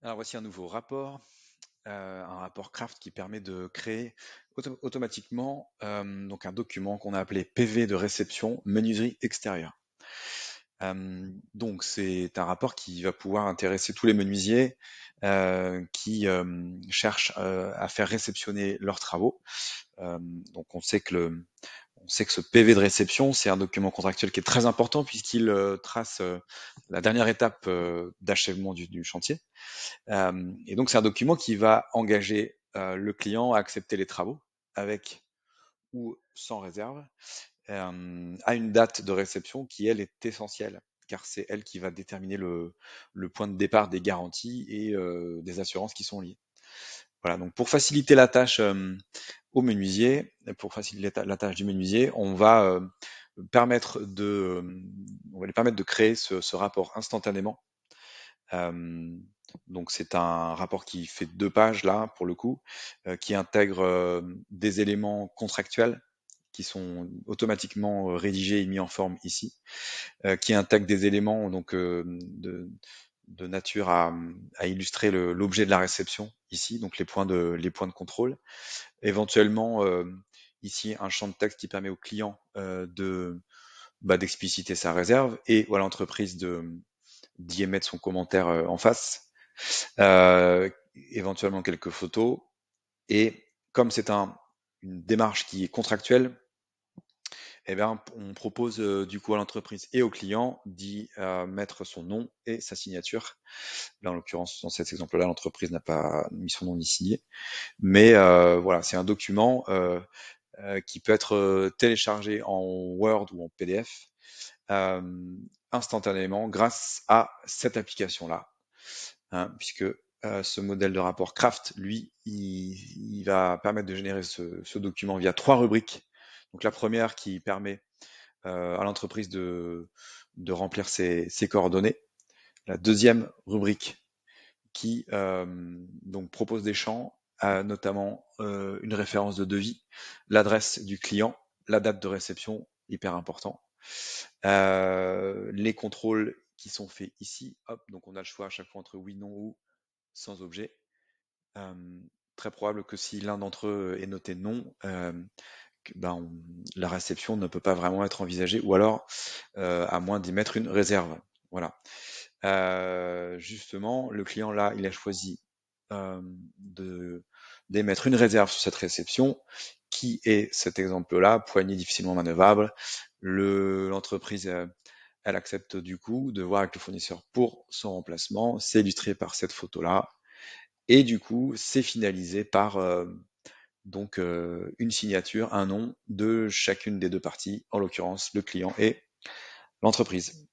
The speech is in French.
Alors voici un nouveau rapport, un rapport Craft qui permet de créer automatiquement donc un document qu'on a appelé PV de réception menuiserie extérieure. Donc c'est un rapport qui va pouvoir intéresser tous les menuisiers qui cherchent à faire réceptionner leurs travaux. Donc on sait que ce PV de réception, c'est un document contractuel qui est très important puisqu'il trace la dernière étape d'achèvement du chantier. Et donc c'est un document qui va engager le client à accepter les travaux avec ou sans réserve à une date de réception qui, elle, est essentielle, car c'est elle qui va déterminer le point de départ des garanties et des assurances qui sont liées. Voilà, donc pour faciliter la tâche au menuisier, pour faciliter la tâche du menuisier, on va lui permettre de créer ce rapport instantanément. Donc c'est un rapport qui fait 2 pages là pour le coup, qui intègre des éléments contractuels qui sont automatiquement rédigés et mis en forme ici, qui intègre des éléments donc de nature à illustrer l'objet de la réception ici, donc les points de contrôle. Éventuellement ici un champ de texte qui permet au client d'expliciter sa réserve et à l'entreprise d'y émettre son commentaire en face. Éventuellement quelques photos. Et comme c'est une démarche qui est contractuelle, eh bien, on propose du coup à l'entreprise et au client d'y mettre son nom et sa signature. Là, en l'occurrence, dans cet exemple-là, l'entreprise n'a pas mis son nom ni signé. Mais voilà, c'est un document qui peut être téléchargé en Word ou en PDF euh, instantanément grâce à cette application-là, hein, puisque ce modèle de rapport Craft, lui, il va permettre de générer ce document via 3 rubriques. Donc la première qui permet à l'entreprise de remplir ses coordonnées. La deuxième rubrique qui donc propose des champs, notamment une référence de devis, l'adresse du client, la date de réception, hyper important, les contrôles qui sont faits ici. Hop, donc on a le choix à chaque fois entre oui, non ou sans objet. Très probable que si l'un d'entre eux est noté non, la réception ne peut pas vraiment être envisagée, ou alors à moins d'y mettre une réserve. Voilà. Justement, le client là, il a choisi d'émettre une réserve sur cette réception, qui est cet exemple-là, poignée difficilement manœuvrable. L'entreprise, elle accepte du coup de voir avec le fournisseur pour son remplacement. C'est illustré par cette photo-là. Et du coup, c'est finalisé par donc une signature, un nom de chacune des deux parties, en l'occurrence le client et l'entreprise.